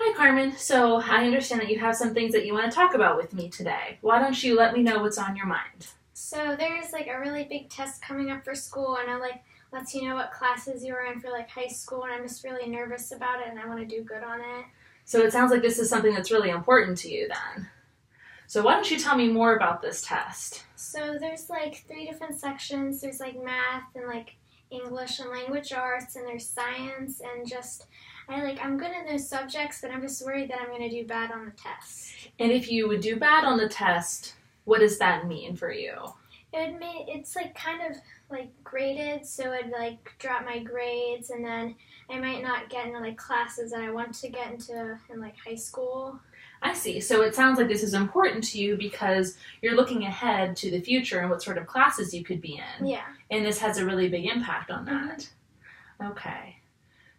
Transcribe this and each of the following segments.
Hi, Carmen. So I understand that you have some things that you want to talk about with me today. Why don't you let me know what's on your mind? So there's like a really big test coming up for school, and it lets you know what classes you're in for like high school, and I'm just really nervous about it, and I want to do good on it. So it sounds like this is something that's really important to you then. So why don't you tell me more about this test? So there's like three different sections. There's like math and like English and language arts, and there's science and just I'm good in those subjects, but I'm just worried that I'm gonna do bad on the test. And if you would do bad on the test, what does that mean for you? It's like kind of like graded, so it'd like drop my grades, and then I might not get into like classes that I want to get into in like high school. I see. So it sounds like this is important to you because you're looking ahead to the future and what sort of classes you could be in. Yeah. And this has a really big impact on that. Okay.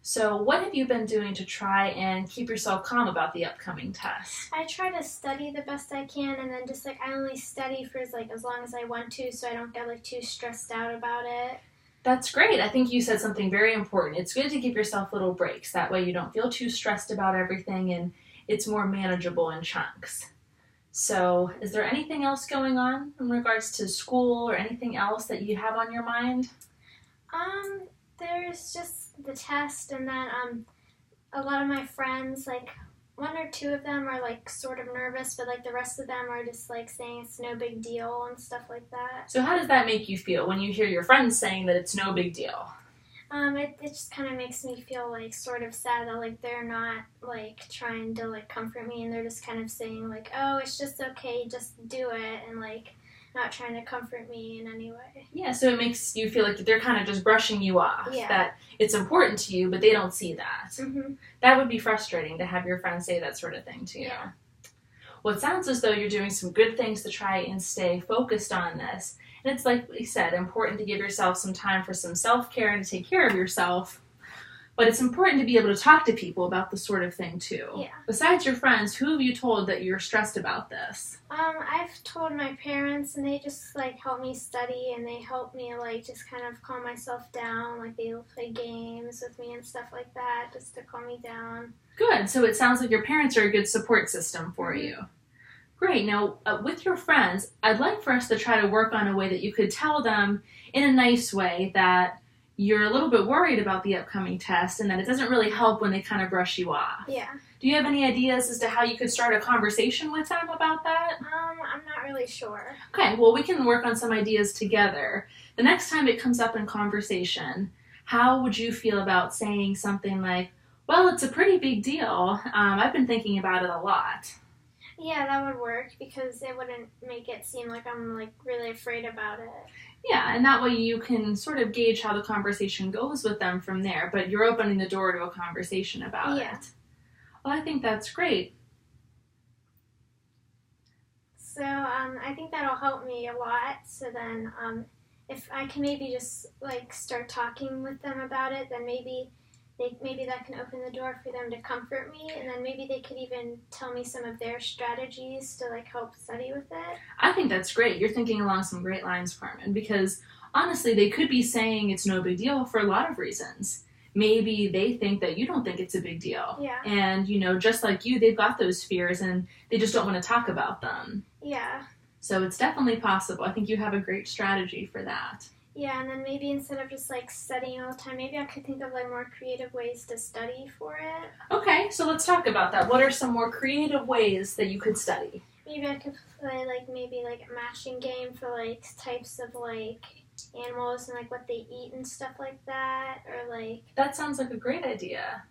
So what have you been doing to try and keep yourself calm about the upcoming test? I try to study the best I can, and then just like I only study for as long as I want to, so I don't get like too stressed out about it. That's great. I think you said something very important. It's good to give yourself little breaks. That way you don't feel too stressed about everything and it's more manageable in chunks. So is there anything else going on in regards to school or anything else that you have on your mind? There's just the test, and then a lot of my friends, like one or two of them are like sort of nervous, but like the rest of them are just like saying it's no big deal and stuff like that. So how does that make you feel when you hear your friends saying that it's no big deal? It just kind of makes me feel like sort of sad that like they're not like trying to like comfort me, and they're just kind of saying like, oh, it's just okay, just do it, and like not trying to comfort me in any way. Yeah, so it makes you feel like they're kind of just brushing you off. Yeah. That it's important to you, but they don't see that. Mm-hmm. That would be frustrating to have your friends say that sort of thing to you. Yeah. Well, it sounds as though you're doing some good things to try and stay focused on this. And it's like we said, important to give yourself some time for some self-care and to take care of yourself. But it's important to be able to talk to people about this sort of thing too. Yeah. Besides your friends, who have you told that you're stressed about this? I've told my parents, and they just like help me study, and they help me like just kind of calm myself down. Like they play games with me and stuff like that, just to calm me down. Good. So it sounds like your parents are a good support system for you. Great. Now, with your friends, I'd like for us to try to work on a way that you could tell them in a nice way that you're a little bit worried about the upcoming test and that it doesn't really help when they kind of brush you off. Yeah. Do you have any ideas as to how you could start a conversation with them about that? I'm not really sure. Okay, well, we can work on some ideas together. The next time it comes up in conversation, how would you feel about saying something like, well, it's a pretty big deal. I've been thinking about it a lot. Yeah, that would work because it wouldn't make it seem like I'm like really afraid about it. Yeah, and that way you can sort of gauge how the conversation goes with them from there, but you're opening the door to a conversation about it. Well, I think that's great. So I think that'll help me a lot. So then if I can maybe just like start talking with them about it, then maybe that can open the door for them to comfort me, and then maybe they could even tell me some of their strategies to like help study with it. I think that's great. You're thinking along some great lines, Carmen, because honestly, they could be saying it's no big deal for a lot of reasons. Maybe they think that you don't think it's a big deal. Yeah. And, just like you, they've got those fears and they just don't want to talk about them. Yeah. So it's definitely possible. I think you have a great strategy for that. Yeah, and then maybe instead of just like studying all the time, maybe I could think of like more creative ways to study for it. Okay, so let's talk about that. What are some more creative ways that you could study? Maybe I could play maybe a matching game for like types of like animals and like what they eat and stuff like that, or like. That sounds like a great idea.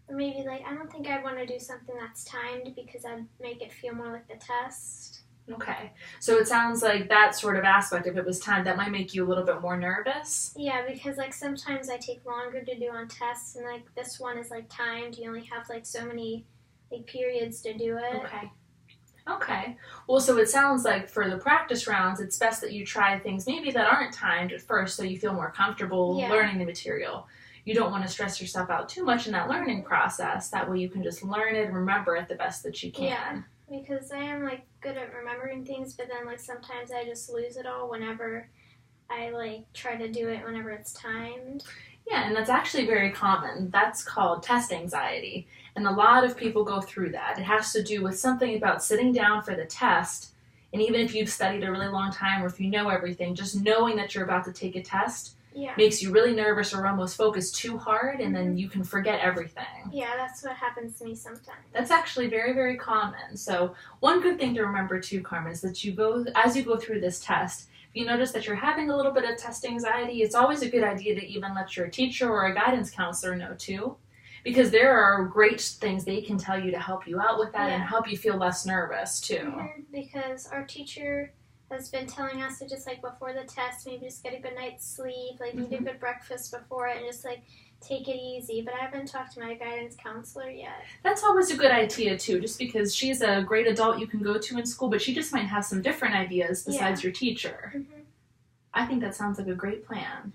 Or maybe I don't think I'd want to do something that's timed because I'd make it feel more like the test. Okay, so it sounds like that sort of aspect, if it was timed, that might make you a little bit more nervous? Yeah, because sometimes I take longer to do on tests, and this one is timed. You only have so many periods to do it. Okay. Well, so it sounds like for the practice rounds, it's best that you try things maybe that aren't timed at first so you feel more comfortable learning the material. You don't want to stress yourself out too much in that learning process. That way you can just learn it and remember it the best that you can. Yeah. Because I am good at remembering things, but then sometimes I just lose it all whenever I try to do it whenever it's timed. Yeah, and that's actually very common. That's called test anxiety. And a lot of people go through that. It has to do with something about sitting down for the test. And even if you've studied a really long time or if you know everything, just knowing that you're about to take a test makes you really nervous or almost focus too hard, and then you can forget everything. Yeah, that's what happens to me sometimes. That's actually very, very common. So one good thing to remember too, Carmen, is that as you go through this test, if you notice that you're having a little bit of test anxiety, it's always a good idea to even let your teacher or a guidance counselor know too, because there are great things they can tell you to help you out with that and help you feel less nervous too. Because our teacher has been telling us to just like before the test, maybe just get a good night's sleep, like eat a good breakfast before it, and just like take it easy. But I haven't talked to my guidance counselor yet. That's always a good idea too, just because she's a great adult you can go to in school, but she just might have some different ideas besides your teacher. I think that sounds like a great plan.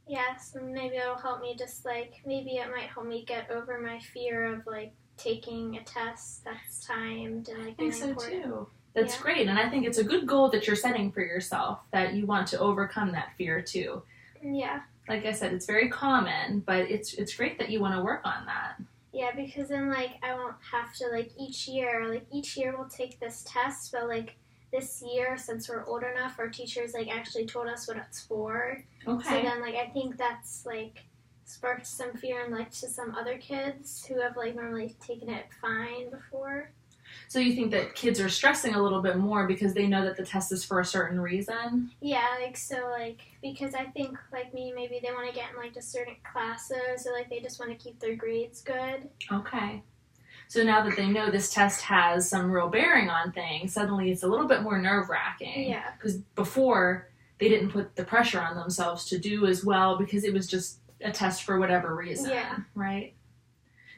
Yes, and maybe it'll help me just like, maybe it might help me get over my fear of like taking a test that's timed and like I think so important. too. That's great, and I think it's a good goal that you're setting for yourself, that you want to overcome that fear too. Yeah. Like I said, it's very common, but it's great that you want to work on that. Yeah, because then like I won't have to like each year we'll take this test, but like this year, since we're old enough, our teachers like actually told us what it's for. Okay. So then like I think that's like sparked some fear in like to some other kids who have like normally taken it fine before. So you think that kids are stressing a little bit more because they know that the test is for a certain reason? Yeah, like so like because I think like me, maybe they want to get in like to certain classes, or like they just want to keep their grades good. Okay. So now that they know this test has some real bearing on things, suddenly it's a little bit more nerve-wracking. Yeah. Because before, they didn't put the pressure on themselves to do as well because it was just a test for whatever reason, right?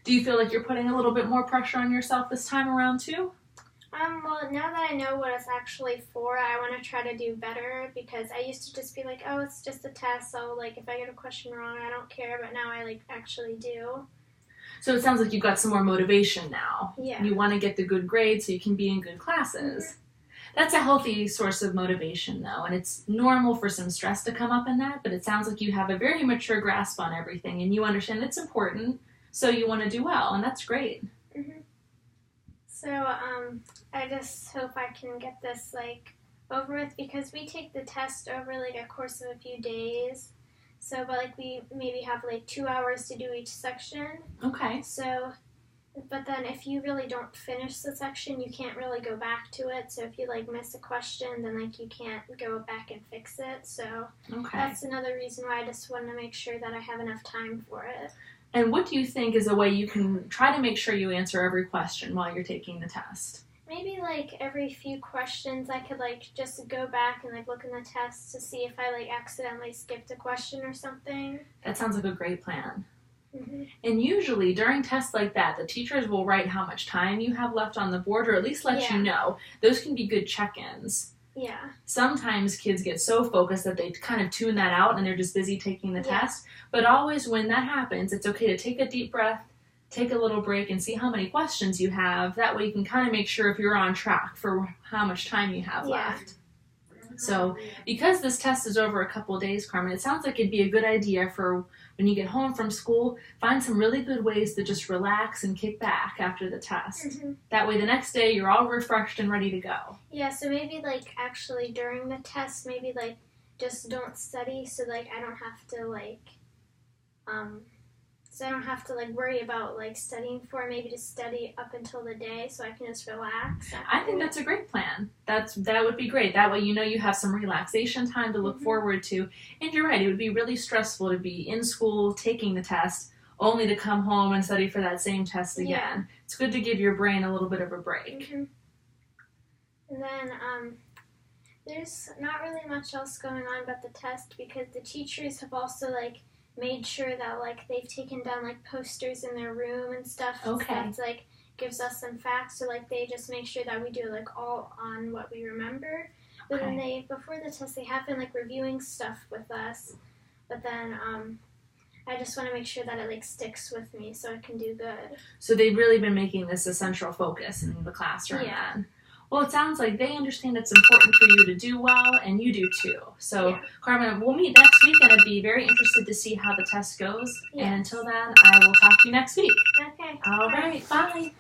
Do you feel like you're putting a little bit more pressure on yourself this time around too? Well, now that I know what it's actually for, I want to try to do better, because I used to just be like, oh, it's just a test, so like if I get a question wrong, I don't care, but now I like actually do. So it sounds like you've got some more motivation now. Yeah. You want to get the good grades so you can be in good classes. That's a healthy source of motivation, though, and it's normal for some stress to come up in that, but it sounds like you have a very mature grasp on everything, and you understand it's important, so you want to do well, and that's great. So, I just hope I can get this, like, over with, because we take the test over, like, a course of a few days. So, but, like, we maybe have, like, 2 hours to do each section. Okay. So, but then if you really don't finish the section, you can't really go back to it. So if you, like, miss a question, then, like, you can't go back and fix it. So that's another reason why I just want to make sure that I have enough time for it. And what do you think is a way you can try to make sure you answer every question while you're taking the test? Maybe, like, every few questions I could, like, just go back and, like, look in the test to see if I, like, accidentally skipped a question or something. That sounds like a great plan. And usually during tests like that, the teachers will write how much time you have left on the board, or at least let you know. Those can be good check-ins. Yeah. Sometimes kids get so focused that they kind of tune that out and they're just busy taking the test. But always when that happens, it's okay to take a deep breath, take a little break, and see how many questions you have. That way you can kind of make sure if you're on track for how much time you have left. So because this test is over a couple of days, Carmen, it sounds like it'd be a good idea for when you get home from school, find some really good ways to just relax and kick back after the test. That way the next day you're all refreshed and ready to go. Yeah, so maybe like actually during the test, maybe like just don't study, so like I don't have to like worry about like studying for it. Maybe just study up until the day so I can just relax. I think that's a great plan. That would be great. That way you know you have some relaxation time to look forward to. And you're right, it would be really stressful to be in school taking the test only to come home and study for that same test again. Yeah. It's good to give your brain a little bit of a break. And then there's not really much else going on about the test, because the teachers have also like made sure that like they've taken down like posters in their room and stuff. That's like gives us some facts, so like they just make sure that we do like all on what we remember. But then before the test they have been like reviewing stuff with us, but then I just want to make sure that it like sticks with me so I can do good. So they've really been making this a central focus in the classroom then. Well, it sounds like they understand it's important for you to do well, and you do too. So, Yeah. Carmen, we'll meet next week, and I'd be very interested to see how the test goes. Yes. And until then, I will talk to you next week. Okay. All right. Bye.